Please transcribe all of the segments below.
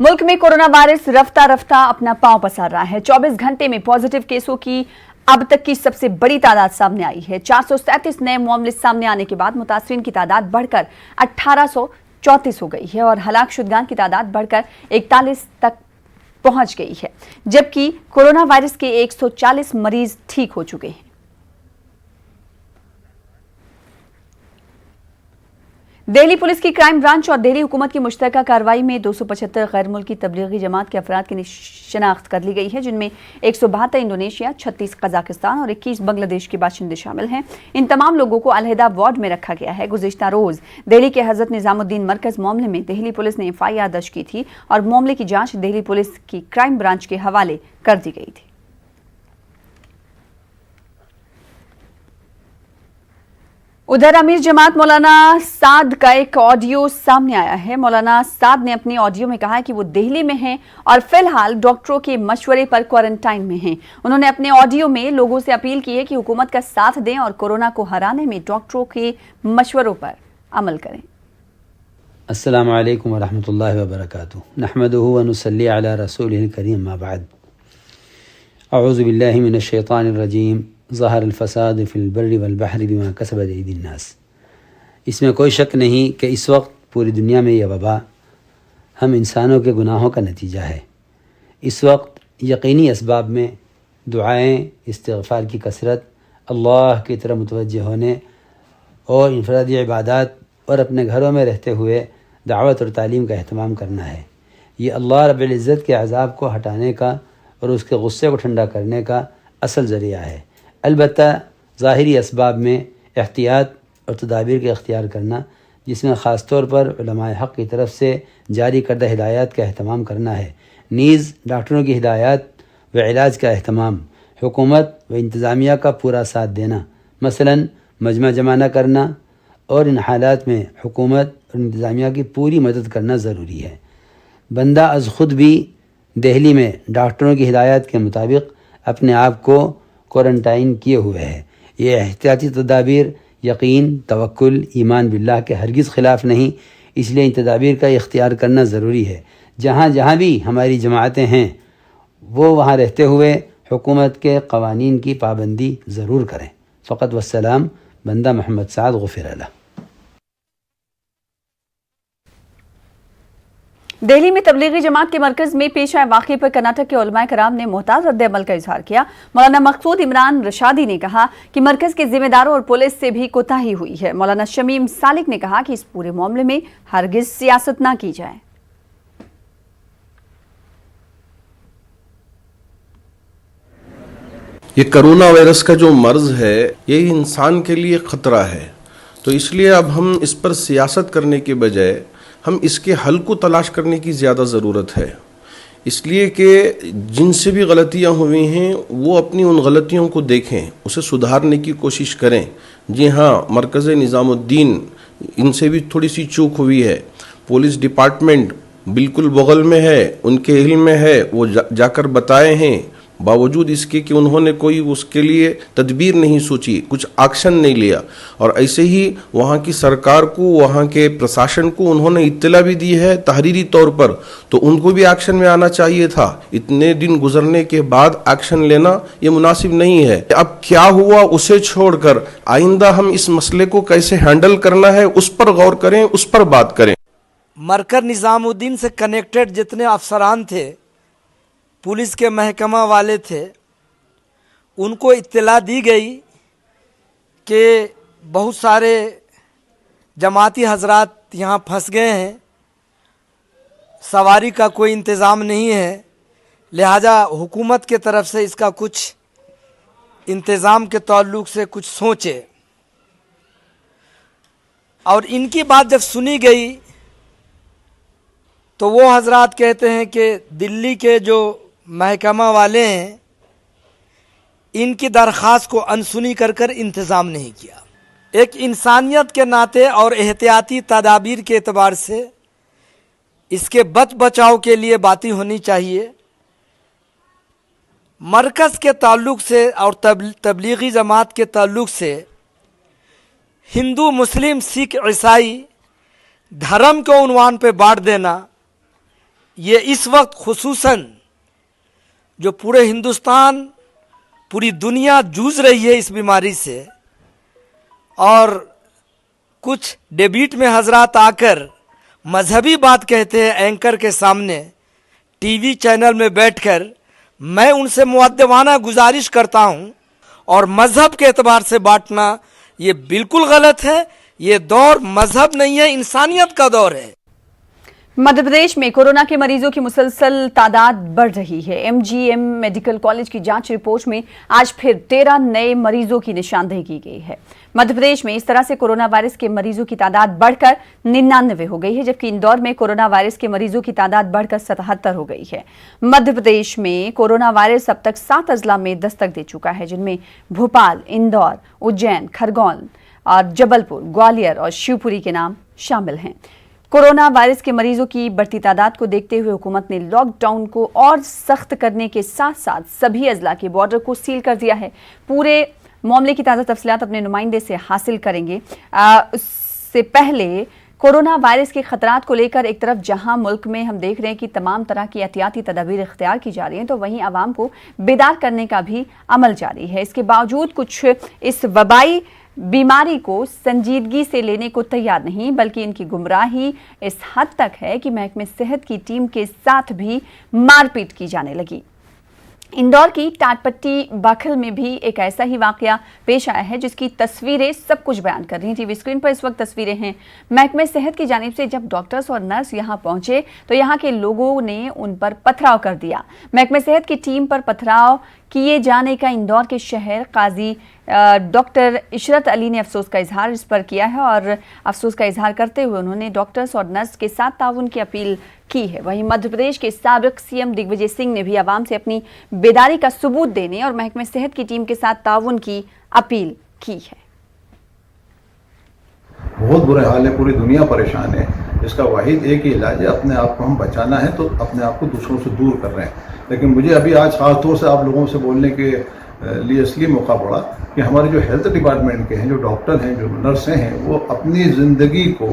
मुल्क में corona virus रफ्ता रफ्ता अपना पांव पसार रहा है। 24 घंटे में पॉजिटिव केसों की अब तक की सबसे बड़ी तादाद सामने आई है। 437 नए मामले सामने आने के बाद मुतासरीन की तादाद बढ़कर 1834 हो गई है और हलाक शुदगान की तादाद बढ़कर 41 तक पहुंच गई है, जबकि कोरोना वायरस के 140 मरीज ठीक हो चुके हैं। दिल्ली पुलिस की क्राइम ब्रांच और दिल्ली हुकूमत की मुश्तरका कार्रवाई में 275 गैर मुल्की तबलीगी जमात के अफराद की शनाख्त कर ली गई है, जिनमें 172 इंडोनेशिया, 36 कजाकिस्तान और 21 बांग्लादेश के बाशिंदे शामिल हैं। इन तमाम लोगों को अलहदा वार्ड में रखा गया है। गुज़िश्ता रोज दिल्ली के हजरत निजामुद्दीन मरकज मामले में दिल्ली पुलिस ने FIR दर्ज की थी और मामले की जांच दिल्ली पुलिस की क्राइम ब्रांच के हवाले कर दी गई थी। उधर अमीर जमात मौलाना साद का एक ऑडियो सामने आया है। मौलाना साद ने अपनी ऑडियो में कहा है कि वो दिल्ली में हैं और फिलहाल डॉक्टरों के मशवरे पर क्वारंटाइन में हैं। उन्होंने अपने ऑडियो में लोगों से अपील की है कि हुकूमत का साथ दें और कोरोना को हराने में डॉक्टरों के मशवरों पर अमल करें। अस्सलामु अलैकुम व रहमतुल्लाहि व बरकातुहू। नहमदुहु व नुसल्ली अला रसूलिहिल करीम मा बाद। अऊज़ु बिल्लाहि मिनश शैतानिर रजीम। ज़हर अल-फ़साद फ़िल बर्रि वल बहरि बिमा कसबत अयदीन नास। इसमें कोई शक नहीं कि इस वक्त पूरी दुनिया में यह वबा हम इंसानों के गुनाहों का नतीजा है। इस वक्त यकीनी असबाब में दुआएं, इस्तिग़फ़ार की कसरत, अल्लाह की तरफ मुतवज्जे होने और इनफ़रादी इबादत और अपने घरों में रहते हुए दावत और तालीम का अहतमाम करना है। ये अल्लाह रब्बुल इज़्ज़त के अज़ाब को हटाने का और उसके गुस्से को ठंडा करने का असल ज़रिया है। अलबत्ता ज़ाहिरी असबाब में एहतियात और तदाबीर का इख्तियार करना, जिसमें ख़ास तौर पर उलमाए हक़ की तरफ से जारी करदा हिदायत का अहतमाम करना है। नीज़ डॉक्टरों की हिदायत व इलाज का अहतमाम, हुकूमत व इंतज़ामिया का पूरा साथ देना, मसलन मजमा जमा न करना और इन हालात में हुकूमत और इंतज़ामिया की पूरी मदद करना ज़रूरी है। बंदा अज़ ख़ुद भी दिल्ली में डॉक्टरों की हिदायत के मुताबिक अपने आप को क्वारंटाइन किए हुए है। ये एहतियाती तदाबीर यकीन, तवक्कुल, ईमान बिल्लाह के हरगिज़ ख़िलाफ़ नहीं, इसलिए इन तदाबीर का इख्तियार करना ज़रूरी है। जहाँ जहाँ भी हमारी जमातें हैं वो वहाँ रहते हुए हुकूमत के क़वानीन की पाबंदी ज़रूर करें। फ़क़त वस्सलाम। बंदा मोहम्मद साद गुफ़िर अल्लाह। दिल्ली में तबलीगी जमात के मरकज में पेश आए वाक़े पर कर्नाटक के उलमाए कराम ने मोहताज रद्द-ए-अमल का इजहार किया। मौलाना मकसूद इमरान रशादी ने कहा कि मरकज के जिम्मेदारों और पुलिस से भी कोताही हुई है। मौलाना शमीम सालिक ने कहा कि इस पूरे मामले में हरगिज सियासत ना की जाए। ये कोरोना वायरस का जो मर्ज है ये इंसान के लिए खतरा है, तो इसलिए अब हम इस पर सियासत करने के बजाय हम इसके हल को तलाश करने की ज़्यादा ज़रूरत है। इसलिए कि जिनसे भी गलतियां हुई हैं वो अपनी उन गलतियों को देखें, उसे सुधारने की कोशिश करें। जी हाँ, मरकज़ निज़ामुद्दीन इनसे भी थोड़ी सी चूक हुई है। पुलिस डिपार्टमेंट बिल्कुल बगल में है, उनके इल्म में है, वो जाकर बताए हैं, बावजूद इसके कि उन्होंने कोई उसके लिए तदबीर नहीं सोची, कुछ एक्शन नहीं लिया। और ऐसे ही वहाँ की सरकार को, वहाँ के प्रशासन को उन्होंने इत्तला भी दी है तहरीरी तौर पर, तो उनको भी एक्शन में आना चाहिए था। इतने दिन गुजरने के बाद एक्शन लेना ये मुनासिब नहीं है। अब क्या हुआ उसे छोड़कर आइंदा हम इस मसले को कैसे हैंडल करना है उस पर गौर करें, उस पर बात करें। मरकज निज़ामुद्दीन से कनेक्टेड जितने अफसरान थे, पुलिस के महकमा वाले थे, उनको इत्तला दी गई कि बहुत सारे जमाती हजरात यहाँ फंस गए हैं, सवारी का कोई इंतज़ाम नहीं है, लिहाजा हुकूमत के तरफ से इसका कुछ इंतज़ाम के ताल्लुक़ से कुछ सोचे। और इनकी बात जब सुनी गई तो वो हजरात कहते हैं कि दिल्ली के जो महकमा वाले हैं इनकी दरख्वास्त को अनसुनी कर कर इंतज़ाम नहीं किया। एक इंसानियत के नाते और एहतियाती तदाबीर के एतबार से इसके बचाव के लिए बातें होनी चाहिए। मरकज़ के ताल्लुक़ से और तबलीगी जमात के ताल्लुक़ से हिंदू, मुस्लिम, सिख, ईसाई धर्म को उन्वान पे बांट देना ये इस वक्त खुसूसन जो पूरे हिंदुस्तान, पूरी दुनिया जूझ रही है इस बीमारी से, और कुछ डिबेट में हजरात आकर मजहबी बात कहते हैं एंकर के सामने टीवी चैनल में बैठकर, मैं उनसे मुअद्दबाना गुजारिश करता हूं, और मजहब के एतबार से बांटना ये बिल्कुल गलत है। ये दौर मजहब नहीं है, इंसानियत का दौर है। मध्य प्रदेश में कोरोना के मरीजों की मुसलसल तादाद बढ़ रही है। एमजीएम मेडिकल कॉलेज की जांच रिपोर्ट में आज फिर 13 नए मरीजों की निशानदेही की गई है। मध्य प्रदेश में इस तरह से कोरोना वायरस के मरीजों की तादाद बढ़कर 99 हो गई है, जबकि इंदौर में कोरोना वायरस के मरीजों की तादाद बढ़कर 77 हो गई है। मध्य प्रदेश में कोरोना वायरस अब तक 7 अजला में दस्तक दे चुका है, जिनमें भोपाल, इंदौर, उज्जैन, खरगोन और जबलपुर, ग्वालियर और शिवपुरी के नाम शामिल हैं। कोरोना वायरस के मरीजों की बढ़ती तादाद को देखते हुए हुकूमत ने लॉकडाउन को और सख्त करने के साथ साथ सभी अजला के बॉर्डर को सील कर दिया है। पूरे मामले की ताज़ा तफसीलात अपने नुमाइंदे से हासिल करेंगे। उससे पहले कोरोना वायरस के खतरात को लेकर एक तरफ जहां मुल्क में हम देख रहे हैं कि तमाम तरह की एहतियाती तदाबीर इख्तियार की जा रही हैं, तो वहीं आवाम को बेदार करने का भी अमल जारी है। इसके बावजूद कुछ इस वबाई बीमारी को संजीदगी से लेने को तैयार नहीं, बल्कि इनकी गुमराही इस हद तक है कि महकमे सेहत की टीम के साथ भी मारपीट की जाने लगी। इंदौर की टाटपट्टी बाखल में भी एक ऐसा ही वाकया पेश आया है, जिसकी तस्वीरें सब कुछ बयान कर रही हैं। टीवी स्क्रीन पर इस वक्त तस्वीरें हैं। महकमे सेहत की जानिब से जब डॉक्टर्स और नर्स यहां पहुंचे तो यहां के लोगों ने उन पर पथराव कर दिया। महकमे सेहत की टीम पर पथराव किए जाने का इंदौर के शहर काजी डॉक्टर इशरत अली ने अफसोस का इजहार इस पर किया है, और अफसोस का इजहार करते हुए उन्होंने डॉक्टर्स और नर्स के साथ ताउन की अपील की है। वहीं मध्य प्रदेश के साबिक सीएम दिग्विजय सिंह ने भी आवाम से अपनी बेदारी का सबूत देने और महकमे सेहत की टीम के साथ ताउन की अपील की है। बहुत बुरे हाल है, पूरी दुनिया परेशान है। इसका वाहिद एक ही इलाज है, अपने आप को हम बचाना है, तो अपने आप को दूसरों से दूर कर रहे हैं। लेकिन मुझे अभी आज खास तौर से आप लोगों से बोलने के लिए इसलिए मौका पड़ा कि हमारे जो हेल्थ डिपार्टमेंट के हैं, जो डॉक्टर हैं, जो नर्सें हैं, वो अपनी ज़िंदगी को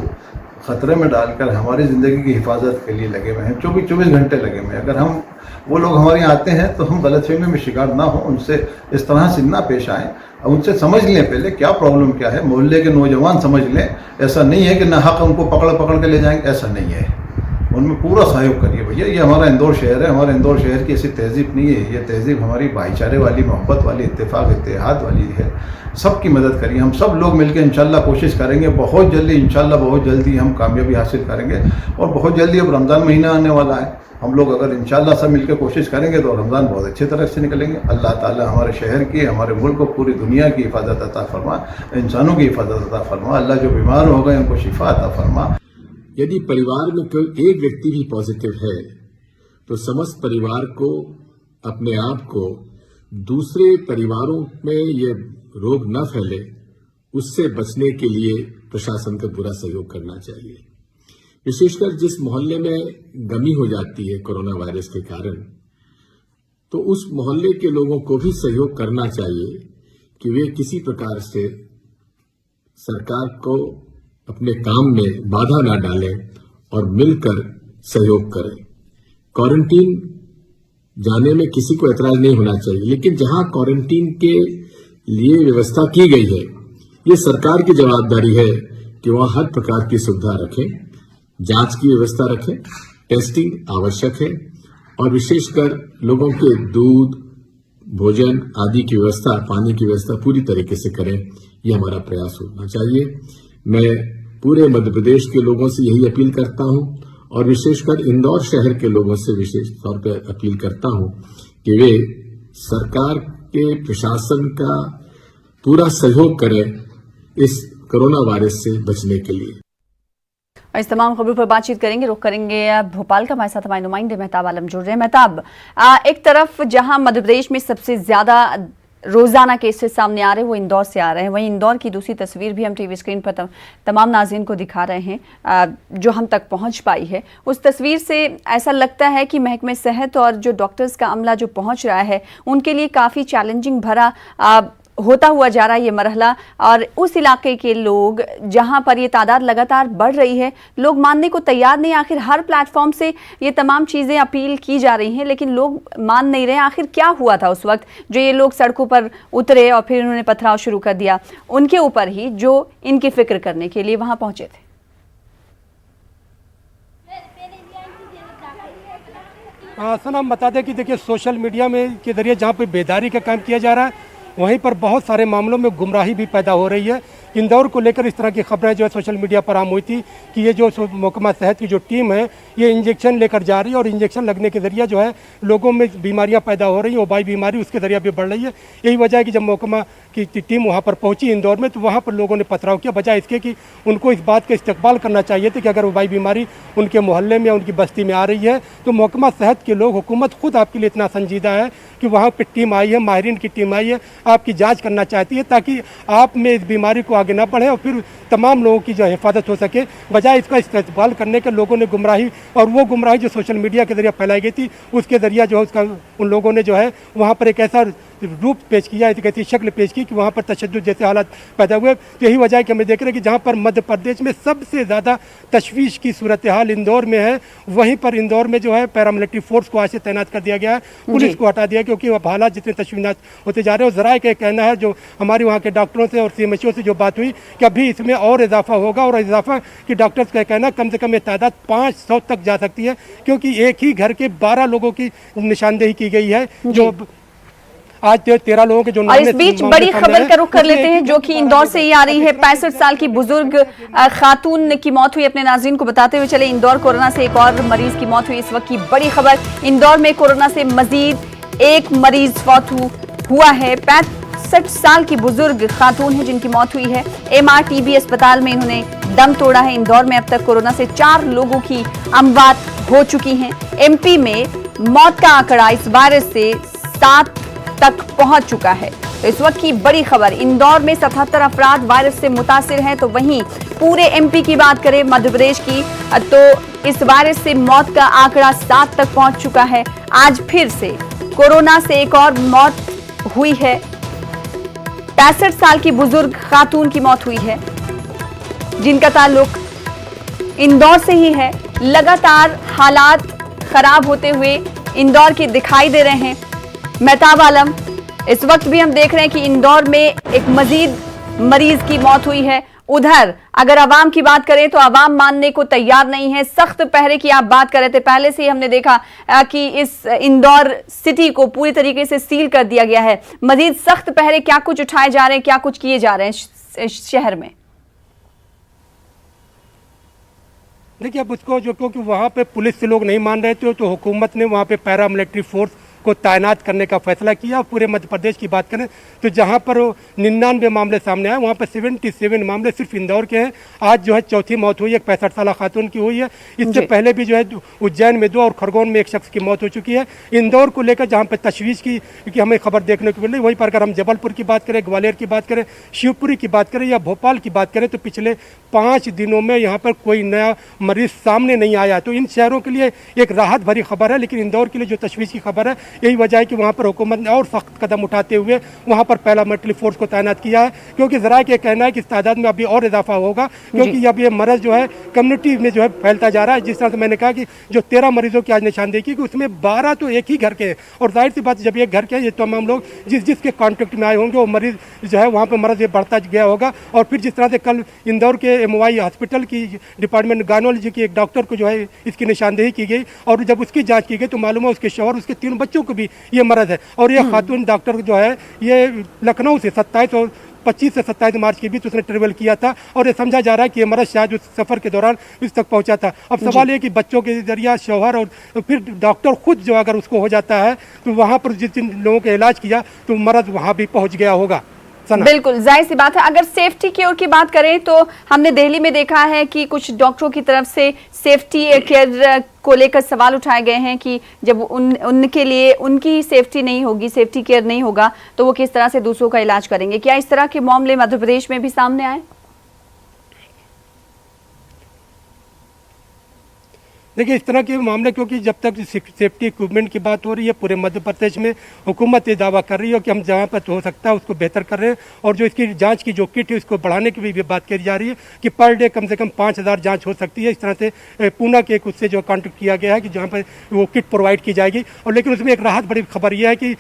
ख़तरे में डालकर हमारी ज़िंदगी की हिफाजत के लिए लगे हुए हैं। 24 घंटे लगे हुए हैं। अगर हम वो लोग हमारे यहाँ आते हैं तो हम गलतफहमी में शिकार ना हो, उनसे इस तरह से ना पेश आएँ, उनसे समझ लें पहले क्या प्रॉब्लम क्या है। मोहल्ले के नौजवान समझ लें, ऐसा नहीं है कि ना हक उनको पकड़ के ले जाएंगे, ऐसा नहीं है। उनमें पूरा सहयोग करिए भैया। ये हमारा इंदौर शहर है, हमारे इंदौर शहर की ऐसी तहजीब नहीं है। ये तहजीब हमारी भाईचारे वाली, मोहब्बत वाली, इत्तेफाक इत्तेहाद वाली है। सबकी मदद करिए। हम सब लोग मिलकर इंशाल्लाह कोशिश करेंगे, बहुत जल्दी इंशाल्लाह बहुत जल्दी हम कामयाबी हासिल करेंगे। और बहुत जल्दी अब रमज़ान महीना आने वाला है, हम लोग अगर इंशाल्लाह सब मिलकर कोशिश करेंगे तो रमज़ान बहुत अच्छी तरह से निकलेंगे। अल्लाह ताला हमारे शहर की, हमारे मुल्क को, पूरी दुनिया की हिफाजत अता फरमा, इंसानों की हिफाजत अता फरमा। अल्लाह जो बीमार हो गए उनको शिफा अता फरमा। यदि परिवार में कोई एक व्यक्ति भी पॉजिटिव है तो समस्त परिवार को, अपने आप को, दूसरे परिवारों में ये रोग न फैले, उससे बचने के लिए प्रशासन का पूरा सहयोग करना चाहिए। विशेषकर जिस मोहल्ले में गमी हो जाती है कोरोना वायरस के कारण, तो उस मोहल्ले के लोगों को भी सहयोग करना चाहिए कि वे किसी प्रकार से सरकार को अपने काम में बाधा न डालें और मिलकर सहयोग करें। क्वारंटीन जाने में किसी को एतराज नहीं होना चाहिए, लेकिन जहां क्वारंटीन के लिए व्यवस्था की गई है, ये सरकार की जवाबदारी है कि वहां हर प्रकार की सुविधा रखें, जांच की व्यवस्था रखें, टेस्टिंग आवश्यक है, और विशेषकर लोगों के दूध, भोजन आदि की व्यवस्था, पानी की व्यवस्था पूरी तरीके से करें। ये हमारा प्रयास होना चाहिए। मैं पूरे मध्य प्रदेश के लोगों से यही अपील करता हूं, और विशेषकर इंदौर शहर के लोगों से विशेष तौर पर अपील करता हूं कि वे सरकार के प्रशासन का पूरा सहयोग करें इस कोरोना वायरस से बचने के लिए। इस तमाम खबरों पर बातचीत करेंगे। रुख करेंगे भोपाल का। हमारे साथ हमारे नुमाइंदे मेहताब आलम जुड़ रहे हैं। मेहताब, एक तरफ जहां मध्य प्रदेश में सबसे ज्यादा रोजाना केसेस सामने आ रहे हैं वो इंदौर से आ रहे हैं, वहीं इंदौर की दूसरी तस्वीर भी हम टीवी स्क्रीन पर तमाम नाज़रीन को दिखा रहे हैं जो हम तक पहुंच पाई है। उस तस्वीर से ऐसा लगता है कि महकमे सेहत और जो डॉक्टर्स का अमला जो पहुंच रहा है उनके लिए काफ़ी चैलेंजिंग भरा होता हुआ जा रहा है ये मरहला, और उस इलाके के लोग जहां पर ये तादाद लगातार बढ़ रही है, लोग मानने को तैयार नहीं। आखिर हर प्लेटफॉर्म से ये तमाम चीज़ें अपील की जा रही हैं, लेकिन लोग मान नहीं रहे। आखिर क्या हुआ था उस वक्त जो ये लोग सड़कों पर उतरे और फिर उन्होंने पथराव शुरू कर दिया उनके ऊपर ही, जो इनकी फिक्र करने के लिए वहां पहुंचे थे। सर, हम बता दें कि देखिए, सोशल मीडिया में के जरिए जहाँ पे बेदारी का काम किया जा रहा है, वहीं पर बहुत सारे मामलों में गुमराही भी पैदा हो रही है। इंदौर को लेकर इस तरह की खबरें जो है सोशल मीडिया पर आम हुई थी कि ये जो महकमा सेहत की जो टीम है ये इंजेक्शन लेकर जा रही है और इंजेक्शन लगने के जरिए जो है लोगों में बीमारियां पैदा हो रही हैं, वबाई बीमारी उसके जरिए भी बढ़ रही है। यही वजह है कि जब महकमा की टीम वहाँ पर पहुंची इंदौर में, तो वहाँ पर लोगों ने पथराव किया, बजाय इसके कि उनको इस बात का इस्तकबाल करना चाहिए था कि अगर वबाई बीमारी उनके मोहल्ले में या उनकी बस्ती में आ रही है तो महकमा सेहत के लोग, हुकूमत खुद आपके लिए इतना संजीदा है कि वहाँ पर टीम आई है, माहिरीन की टीम आई है, आपकी जाँच करना चाहती है ताकि आप में इस बीमारी को आगे ना बढ़े और फिर तमाम लोगों की जो हिफाजत हो सके। बजाय इसका इस्तेमाल करने के लोगों ने गुमराही, और वो गुमराही जो सोशल मीडिया के जरिए फैलाई गई थी उसके जरिए जो है उसका उन लोगों ने जो है वहाँ पर एक ऐसा रूप पेश किया, एक ऐसी शक्ल पेश की कि वहाँ पर तशद्दुद जैसे हालात पैदा हुए। तो यही वजह है कि हमें देख रहे हैं कि जहाँ पर मध्य प्रदेश में सबसे ज़्यादा तशवीश की सूरत हाल इंदौर में है, वहीं पर इंदौर में जो है पैरामिलिट्री फोर्स को आज से तैनात कर दिया गया है, पुलिस को हटा दिया, क्योंकि अब हालात जितने तशवीनाक होते जा रहे हैं। और ज़राए का कहना है, जो हमारे वहाँ के डॉक्टरों से और CMHO से जो बात हुई, कि अभी इसमें और इजाफा होगा, और इजाफा की डॉक्टर्स का कहना कम से कम ये तादाद 500 तक जा सकती है, क्योंकि एक ही घर के 12 लोगों की निशानदेही की गई है, जो आज 13 लोगों के जो और इस बीच बड़ी खबर का रुख कर लेते हैं जो कि इंदौर से ही आ रही है। 65 साल की बुजुर्ग खातून की मौत हुई। अपने नाज़रीन को बताते हुए चले, इंदौर कोरोना से एक और मरीज की मौत हुई। इस वक्त की बड़ी खबर, इंदौर में कोरोना से मजीद एक मरीज फौत हुआ है। 65 साल की बुजुर्ग खातून है जिनकी मौत हुई है। MRTB अस्पताल में इन्होंने दम तोड़ा है। इंदौर में अब तक कोरोना से 4 लोगों की अमवात हो चुकी हैं। MP में मौत का आंकड़ा इस वायरस से 7 तक पहुंच चुका है। तो इस वक्त की बड़ी खबर, इंदौर में 77 अफराद वायरस से मुतासिर हैं। तो वहीं पूरे MP की बात करें, मध्य प्रदेश की, तो इस वायरस से मौत का आंकड़ा 7 तक पहुंच चुका है। आज फिर से कोरोना से एक और मौत हुई है। 65 साल की बुजुर्ग खातून की मौत हुई है जिनका ताल्लुक इंदौर से ही है। लगातार हालात खराब होते हुए इंदौर के दिखाई दे रहे हैं। मेहताब आलम, इस वक्त भी हम देख रहे हैं कि इंदौर में एक मजीद मरीज की मौत हुई है। उधर अगर आवाम की बात करें तो आवाम मानने को तैयार नहीं है। सख्त पहरे की आप बात कर रहे थे, पहले से ही हमने देखा कि इस इंदौर सिटी को पूरी तरीके से सील कर दिया गया है। मजीद सख्त पहरे क्या कुछ उठाए जा रहे हैं, क्या कुछ किए जा रहे हैं शहर में? देखिए, अब उसको जो, क्योंकि वहाँ पे पुलिस से लोग नहीं मान रहे थे, तो हुकूमत ने वहाँ पे पैरामिलिट्री फोर्स को तैनात करने का फैसला किया। पूरे मध्य प्रदेश की बात करें तो जहां पर 99 मामले सामने आए, वहां पर 77 मामले सिर्फ इंदौर के हैं। आज जो है चौथी मौत हुई है, 65 साल खातून की हुई है। इससे पहले भी जो है उज्जैन में 2 और खरगोन में 1 शख्स की मौत हो चुकी है। इंदौर को लेकर जहाँ पर तशवीश की हमें खबर देखने को मिल रही, वहीं पर अगर हम जबलपुर की बात करें, ग्वालियर की बात करें, शिवपुरी की बात करें या भोपाल की बात करें, तो पिछले 5 दिनों में यहाँ पर कोई नया मरीज सामने नहीं आया। तो इन शहरों के लिए एक राहत भरी खबर है, लेकिन इंदौर के लिए जो तशवीश की खबर है, यही वजह है कि वहाँ पर हुकूमत ने और सख्त कदम उठाते हुए वहाँ पर पैरामिलिट्री फोर्स को तैनात किया है। क्योंकि ज़रा के कहना है कि इस तादाद में अभी और इजाफा होगा, क्योंकि अब ये मरज़ जो है कम्युनिटी में जो है फैलता जा रहा है। जिस तरह से मैंने कहा कि जो 13 मरीजों की आज निशानदेही की, उसमें 12 तो एक ही घर के हैं। और जाहिर सी बात, जब एक घर के ये तमाम लोग जिसके कॉन्टेक्ट में आए होंगे, वो मरीज जो है वहाँ पर मरज़ ये बढ़ता गया होगा। और फिर जिस तरह से कल इंदौर के MOI हॉस्पिटल की डिपार्टमेंट गायनोलॉजी की एक डॉक्टर को जो है इसकी निशानदेही की गई, और जब उसकी जाँच की गई तो मालूम है उसके शौहर, उसके 3 बच्चों को भी ये मरज़ है। और ये खातून डॉक्टर जो है ये लखनऊ से 27 और 25 से 27 मार्च के बीच उसने ट्रेवल किया था, और ये समझा जा रहा है कि ये मरज़ शायद उस सफ़र के दौरान इस तक पहुंचा था। अब सवाल ये कि बच्चों के जरिए, शौहर और फिर डॉक्टर खुद जो अगर उसको हो जाता है तो वहाँ पर जिन लोगों का इलाज किया तो मरज़ वहाँ भी पहुँच गया होगा। बिल्कुल जाहिर सी बात है। अगर सेफ्टी की ओर की बात करें तो हमने दिल्ली में देखा है कि कुछ डॉक्टरों की तरफ से सेफ्टी केयर को लेकर सवाल उठाए गए हैं कि जब उनके लिए उनकी सेफ्टी नहीं होगी, सेफ्टी केयर नहीं होगा, तो वो किस तरह से दूसरों का इलाज करेंगे। क्या इस तरह के मामले मध्य प्रदेश में भी सामने आए? देखिए इस तरह के मामले, क्योंकि जब तक सेफ्टी इक्विपमेंट की बात हो रही है पूरे मध्य प्रदेश में, हुकूमत ये दावा कर रही है कि हम जहाँ पर हो सकता है उसको बेहतर कर रहे हैं, और जो इसकी जांच की जो किट है उसको बढ़ाने की भी बात करी जा रही है कि पर डे कम से कम 5000 जांच हो सकती है। इस तरह से पूना के उससे जो कॉन्टेक्ट किया गया है कि जहाँ पर वो किट प्रोवाइड की जाएगी। और लेकिन उसमें एक राहत बड़ी खबर यह है कि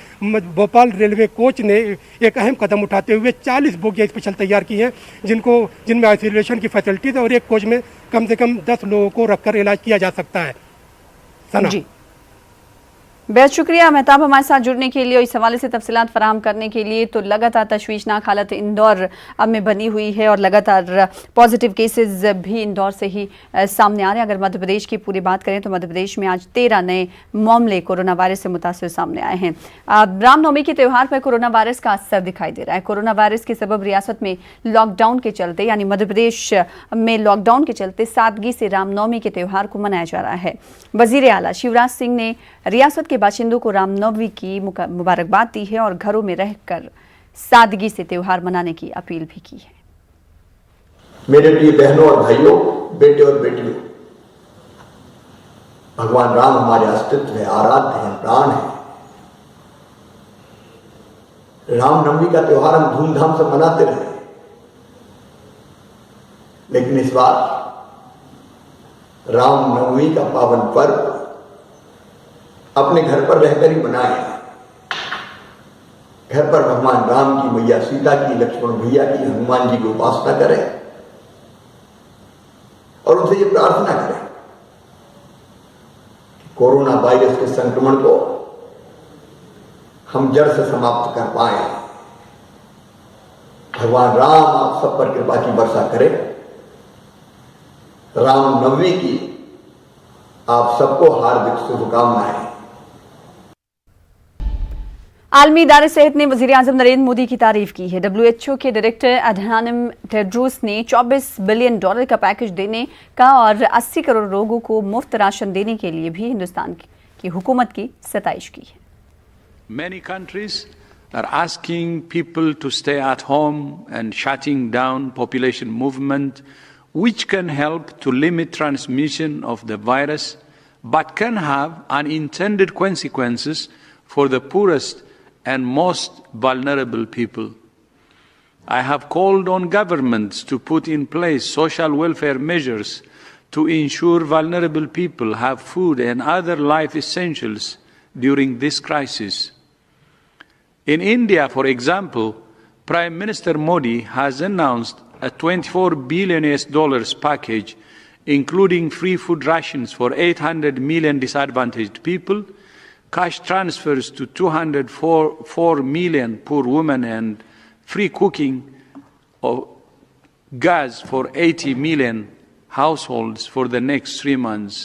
भोपाल रेलवे कोच ने एक अहम कदम उठाते हुए 40 बोगियाँ स्पेशल तैयार की हैं, जिनमें आइसोलेशन की फैसिलिटीज है, और एक कोच में कम से कम 10 लोगों को रखकर इलाज किया जा सकता है। सना जी, बेहद शुक्रिया मेहताब हमारे साथ जुड़ने के लिए और इस हवाले से तफसीलात फराहम करने के लिए। तो लगातार तशवीशनाक हालत इंदौर में बनी हुई है और लगातार पॉजिटिव केसेस भी इंदौर से ही सामने आ रहे हैं। अगर मध्य प्रदेश की पूरी बात करें तो मध्य प्रदेश में आज 13 नए मामले कोरोना वायरस से मुतासिर सामने आए हैं। रामनवमी के त्यौहार पर कोरोना वायरस का असर दिखाई दे रहा है। कोरोना वायरस के सबब रियासत में लॉकडाउन के चलते, यानी मध्य प्रदेश में लॉकडाउन के चलते सादगी से रामनवमी के त्यौहार को मनाया जा रहा है। वजीर आला शिवराज सिंह ने रियासत के बाशिंदों को रामनवमी की मुबारकबाद दी है और घरों में रहकर सादगी से त्यौहार मनाने की अपील भी की है। मेरे प्रिय बहनों और भाइयों, बेटे और बेटियों, भगवान राम हमारे अस्तित्व है, आराध्य है, प्राण है। रामनवमी का त्यौहार हम धूमधाम से मनाते रहे, लेकिन इस बार रामनवमी का पावन पर्व अपने घर पर रहकर ही मनाएं। घर पर भगवान राम की, मैया सीता की, लक्ष्मण भैया की, हनुमान जी की उपासना करें और उनसे ये प्रार्थना करें कि कोरोना वायरस के संक्रमण को हम जड़ से समाप्त कर पाए। भगवान राम आप सब पर कृपा की वर्षा करें। रामनवमी की आप सबको हार्दिक शुभकामनाएं। आलमी इदारे सेहत ने वज़ीर-ए-आज़म नरेंद्र मोदी की तारीफ की है। WHO के डायरेक्टर अधानम टेड्रोस ने $24 बिलियन का पैकेज देने का और 80 करोड़ लोगों को मुफ्त राशन देने के लिए भी हिंदुस्तान की हुकूमत की सताइश की है। Many countries are asking people to stay at home and shutting down population movement, which can help to limit transmission of the virus, but can have unintended consequences for the poorest and most vulnerable people. I have called on governments to put in place social welfare measures to ensure vulnerable people have food and other life essentials during this crisis. In India, for example, Prime Minister Modi has announced a $24 billion package, including free food rations for 800 million disadvantaged people, cash transfers to 204 million poor women, and free cooking of gas for 80 million households for the next 3 months.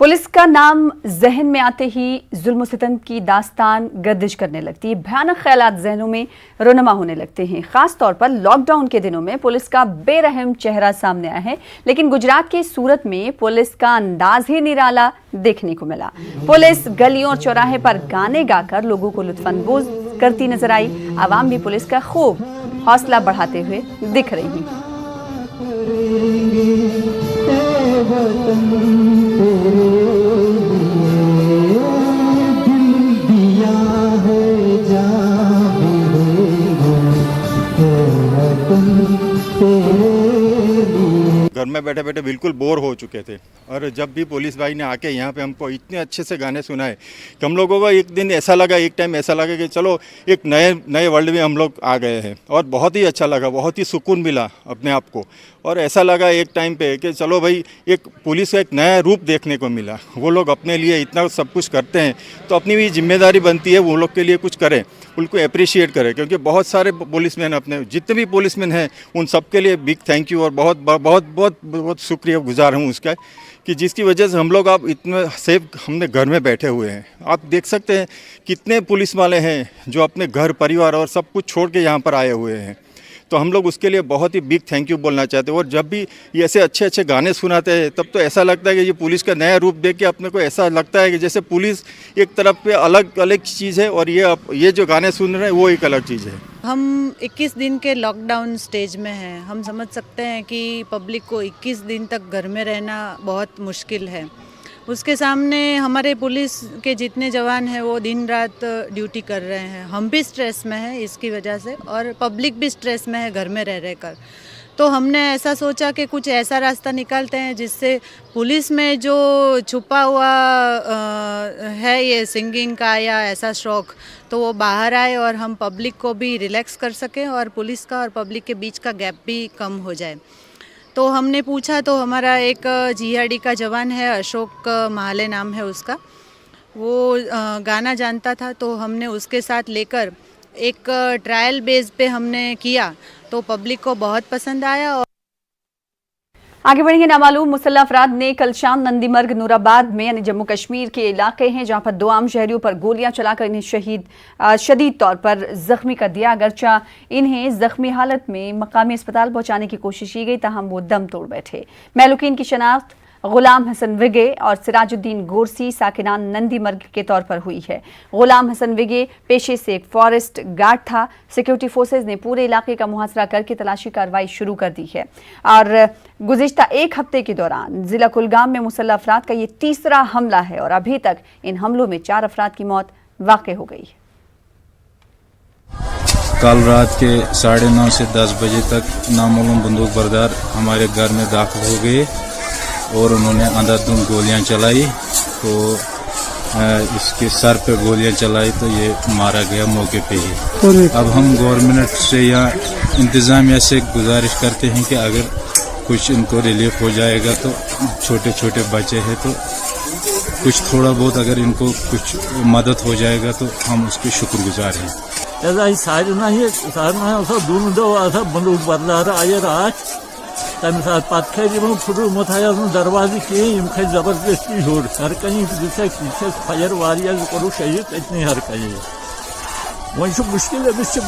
Police का नाम जहन में आते ही जुल्म सितम की दास्तान गर्दिश करने लगती है। भयानक ख्यालात जहनों में रोनमा होने लगते हैं। खास तौर पर लॉकडाउन के दिनों में पुलिस का बेरहम चेहरा सामने आया है, लेकिन गुजरात के सूरत में पुलिस का अंदाज ही निराला देखने को मिला। पुलिस गलियों और चौराहे पर गाने गाकर लोगों को लुत्फानंदोज करती नजर आई। आवाम भी पुलिस का खूब हौसला बढ़ाते हुए दिख रही है। घर में बैठे बैठे बिल्कुल बोर हो चुके थे, और जब भी पुलिस भाई ने आके यहाँ पे हमको इतने अच्छे से गाने सुनाए कि हम लोगों को एक दिन ऐसा लगा, एक टाइम ऐसा लगा कि चलो एक नए वर्ल्ड में हम लोग आ गए हैं, और बहुत ही अच्छा लगा, बहुत ही सुकून मिला अपने आप को। और ऐसा लगा एक टाइम पे कि चलो भाई एक पुलिस का एक नया रूप देखने को मिला। वो लोग अपने लिए इतना सब कुछ करते हैं तो अपनी भी जिम्मेदारी बनती है वो लोग के लिए कुछ करें, उनको अप्रिशिएट करें, क्योंकि बहुत सारे पुलिसमैन, अपने जितने भी पुलिसमैन हैं उन सब के लिए बिग थैंक यू और बहुत बहुत बहुत बहुत शुक्रिया गुजार हूँ उसका, कि जिसकी वजह से हम लोग आप इतने सेफ हमने घर में बैठे हुए हैं। आप देख सकते हैं कितने पुलिस वाले हैं जो अपने घर परिवार और सब कुछ छोड़ के यहाँ पर आए हुए हैं, तो हम लोग उसके लिए बहुत ही बिग थैंक यू बोलना चाहते हैं। और जब भी ये ऐसे अच्छे अच्छे गाने सुनाते हैं तब तो ऐसा लगता है कि ये पुलिस का नया रूप देख के अपने को ऐसा लगता है कि जैसे पुलिस एक तरफ पे अलग अलग चीज़ है और ये जो गाने सुन रहे हैं वो एक अलग चीज़ है। हम 21 दिन के लॉकडाउन स्टेज में हैं। हम समझ सकते हैं कि पब्लिक को 21 दिन तक घर में रहना बहुत मुश्किल है। उसके सामने हमारे पुलिस के जितने जवान हैं वो दिन रात ड्यूटी कर रहे हैं। हम भी स्ट्रेस में हैं इसकी वजह से, और पब्लिक भी स्ट्रेस में है घर में रह कर। तो हमने ऐसा सोचा कि कुछ ऐसा रास्ता निकालते हैं जिससे पुलिस में जो छुपा हुआ है ये सिंगिंग का या ऐसा शौक़, तो वो बाहर आए और हम पब्लिक को भी रिलैक्स कर सकें और पुलिस का और पब्लिक के बीच का गैप भी कम हो जाए। तो हमने पूछा तो हमारा एक जीआरडी का जवान है, अशोक महाले नाम है उसका, वो गाना जानता था, तो हमने उसके साथ लेकर एक ट्रायल बेस पे हमने किया, तो पब्लिक को बहुत पसंद आया। और आगे बढ़ेंगे। नामालूम मुसल्लह अफराद ने कल शाम नंदीमर्ग नूराबाद में यानी जम्मू कश्मीर के इलाके हैं जहां पर 2 आम शहरियों पर गोलियां चलाकर इन्हें शदीद तौर पर जख्मी कर दिया। अगरचा इन्हें जख्मी हालत में मकामी अस्पताल पहुंचाने की कोशिश की गई, ताहम वो दम तोड़ बैठे। महलूकीन की शनाख्त गुलाम हसन विगे और सिराजुद्दीन गोरसी साकिनान नंदीमर्ग के तौर पर हुई है। गुलाम हसन विगे पेशे से एक फॉरेस्ट गार्ड था। सिक्योरिटी फोर्सेज ने पूरे इलाके का मुहासरा करके तलाशी कार्रवाई शुरू कर दी है और गुज़िश्ता 1 हफ्ते के दौरान जिला कुलगाम में मुसल्लह अफराद का ये तीसरा हमला है और अभी तक इन हमलों में 4 अफराद की मौत वाक़ हो गई है। कल रात के 9:30 से 10 बजे तक नामालूम बंदूक बरदार हमारे घर में दाखिल हो गए और उन्होंने अंधाधुंध गोलियां चलाई। तो इसके सर पे गोलियां चलाई तो ये मारा गया मौके पे ही। अब हम गवर्नमेंट से या इंतज़ामिया से गुजारिश करते हैं कि अगर कुछ इनको रिलीफ हो जाएगा, तो छोटे छोटे बच्चे हैं तो कुछ थोड़ा बहुत अगर इनको कुछ मदद हो जाएगा तो हम उसके शुक्रगुजार हैं। बंदूक बरदार आए रात तम साथ पत फुटमुत दरवाजे कहें खे जबरदस्ती होर हर कहीं पीछे फायर वारिया करो शहीद इतने हर कहीं वह मुश्किल बच्चे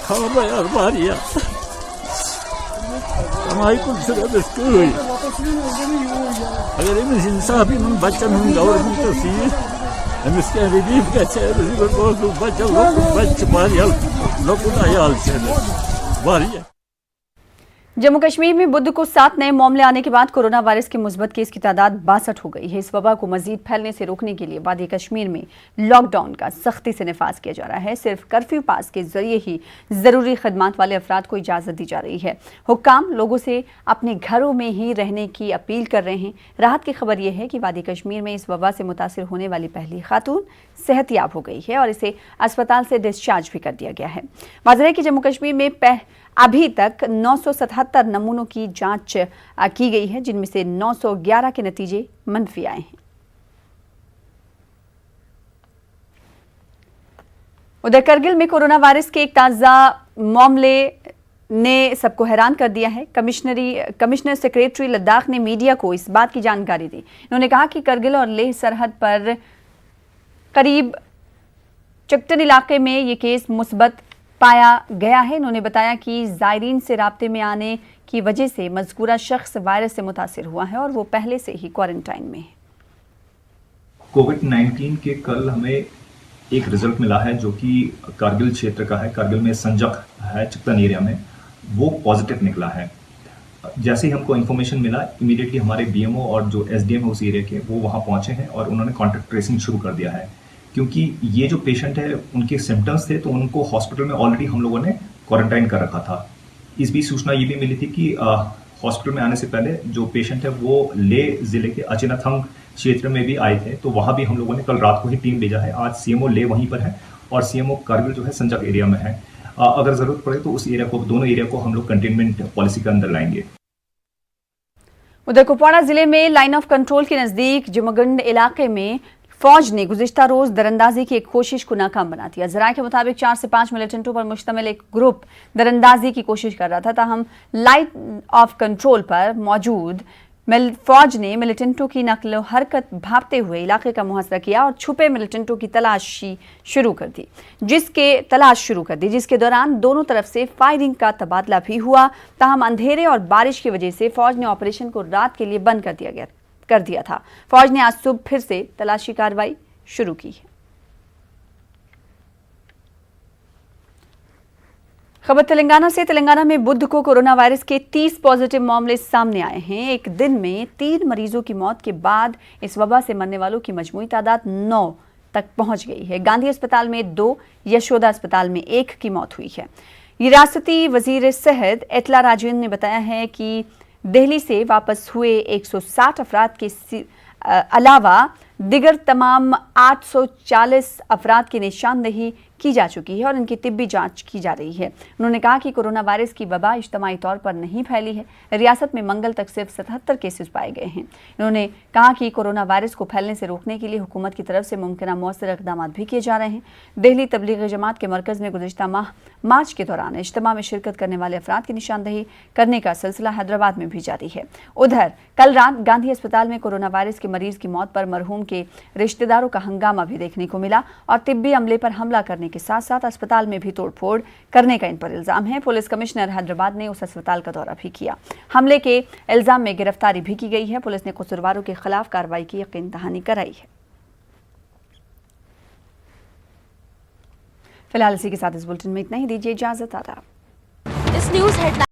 खाना यार वारिया हमारी कुछ अगर इस इंसाफ इन बच्चन गवर्नमेंट तो सी अमिस के रिलीफ गए बच्चे वारिया लोग। जम्मू कश्मीर में बुध को 7 नए मामले आने के बाद कोरोना वायरस के मुस्बत केस की तादाद 62 हो गई है। इस वबा को मजीद फैलने से रोकने के लिए वादी कश्मीर में लॉकडाउन का सख्ती से नफाज किया जा रहा है। सिर्फ कर्फ्यू पास के जरिए ही जरूरी खदमात वाले अफराद को इजाजत दी जा रही है। हुक्काम लोगों से अपने घरों में ही रहने की अपील कर रहे हैं। राहत की खबर यह है कि वादी कश्मीर में इस वबा से मुतासिर होने वाली पहली खातून सेहतयाब हो गई है और इसे अस्पताल से डिस्चार्ज भी कर दिया गया है। वाज़ेह है कि जम्मू कश्मीर में अभी तक 977 नमूनों की जांच की गई है, जिनमें से 911 के नतीजे मनफी आए हैं। उधर करगिल में कोरोना वायरस के एक ताज़ा मामले ने सबको हैरान कर दिया है। कमिश्नर सेक्रेटरी लद्दाख ने मीडिया को इस बात की जानकारी दी। उन्होंने कहा कि करगिल और लेह सरहद पर करीब चक्टन इलाके में ये केस मुस्बत पाया गया है। उन्होंने बताया कि ज़ायरीन से राब्ते में आने की वजह से मज़कूरा शख्स वायरस से मुतासिर हुआ है और वो पहले से ही क्वारंटाइन में है। कोविड-19 के कल हमें एक रिजल्ट मिला है जो कि कारगिल क्षेत्र का है। कारगिल में संजक है, चिकतन एरिया में, वो पॉजिटिव निकला है। जैसे ही हमको इन्फॉर्मेशन मिला, इमीडिएटली हमारे बीएमओ और जो एसडीएम है उस एरिया के, वो वहाँ पहुँचे हैं और उन्होंने कॉन्टैक्ट ट्रेसिंग शुरू कर दिया है। क्योंकि ये जो पेशेंट है उनके सिम्टम्स थे तो उनको हॉस्पिटल में ऑलरेडी हम लोगों ने क्वारंटाइन कर रखा था। इस बीच सूचना ये भी मिली थी कि हॉस्पिटल में आने से पहले जो पेशेंट है वो लेह जिले के अचिनाथंग क्षेत्र में भी आए थे, तो वहाँ भी हम लोगों ने कल रात को ही टीम भेजा है। आज सीएमओ लेह वहीं पर है और सीएमओ कारगिल जो है संजक एरिया में है। अगर जरूरत पड़े तो उस एरिया को, दोनों एरिया को हम लोग कंटेनमेंट पॉलिसी के अंदर लाएंगे। उधर कुपवाड़ा जिले में लाइन ऑफ कंट्रोल के नजदीक जुमगंड इलाके में फौज ने गुज़िश्ता रोज दरअंदाजी की एक कोशिश को नाकाम बना दिया। ज़राए के मुताबिक 4 से 5 मिलिटेंटों पर मुश्तमिल एक ग्रुप दरअंदाजी की कोशिश कर रहा था, ताहम लाइन ऑफ कंट्रोल पर मौजूद फौज ने मिलिटेंटों की नकलो हरकत भापते हुए इलाके का मुहासरा किया और छुपे मिलिटेंटों की तलाश शुरू कर दी, जिसके दौरान दोनों तरफ से फायरिंग का तबादला भी हुआ। ताहम अंधेरे और बारिश की वजह से फौज ने ऑपरेशन को रात के लिए बंद कर दिया था। फौज ने आज सुबह फिर से तलाशी कार्रवाई शुरू की है। खबर तेलंगाना से। तेलंगाना में बुध को कोरोना वायरस के 30 पॉजिटिव मामले सामने आए हैं। एक दिन में 3 मरीजों की मौत के बाद इस वबा से मरने वालों की मजमूई तादाद 9 तक पहुंच गई है। गांधी अस्पताल में 2, यशोदा अस्पताल में 1 की मौत हुई है। रियासती वजीर सेहत एतला राजेंद्र ने बताया है कि दिल्ली से वापस हुए 160 अफराद के अलावा दिगर तमाम 840 अफराद की निशानदेही की जा चुकी है और इनकी तिब्बी जांच की जा रही है। उन्होंने कहा कि कोरोना वायरस की वबा इज्तमाई तौर पर नहीं फैली है। रियासत में मंगल तक सिर्फ 77 केसेस पाए गए हैं। उन्होंने कहा कि कोरोना वायरस को फैलने से रोकने के लिए हुकूमत की तरफ से मुमकिन मौसर इक़दाम भी किए जा रहे हैं। दिल्ली तबलीगी जमात के मरकज़ ने गुज़िश्ता माह मार्च के दौरान इज्तिमा में शिरकत करने वाले अफराद की निशानदेही करने का सिलसिला हैदराबाद में भी जारी है। उधर कल रात गांधी अस्पताल में कोरोना वायरस के मरीज की मौत पर मरहूम के रिश्तेदारों का हंगामा भी देखने को मिला और तिब्बी अमले पर हमला करने के साथ साथ अस्पताल में भी तोड़फोड़ करने का इन पर इल्जाम है। पुलिस कमिश्नर हैदराबाद ने उस अस्पताल का दौरा भी किया। हमले के इल्जाम में गिरफ्तारी भी की गई है। पुलिस ने कसूरवारों के खिलाफ कार्रवाई की यकीन दहानी कराई है। फिलहाल इसी के साथ इस बुलेटिन में इतना ही। दीजिए इजाजत। आदाब। इस न्यूज़ हेडलाइन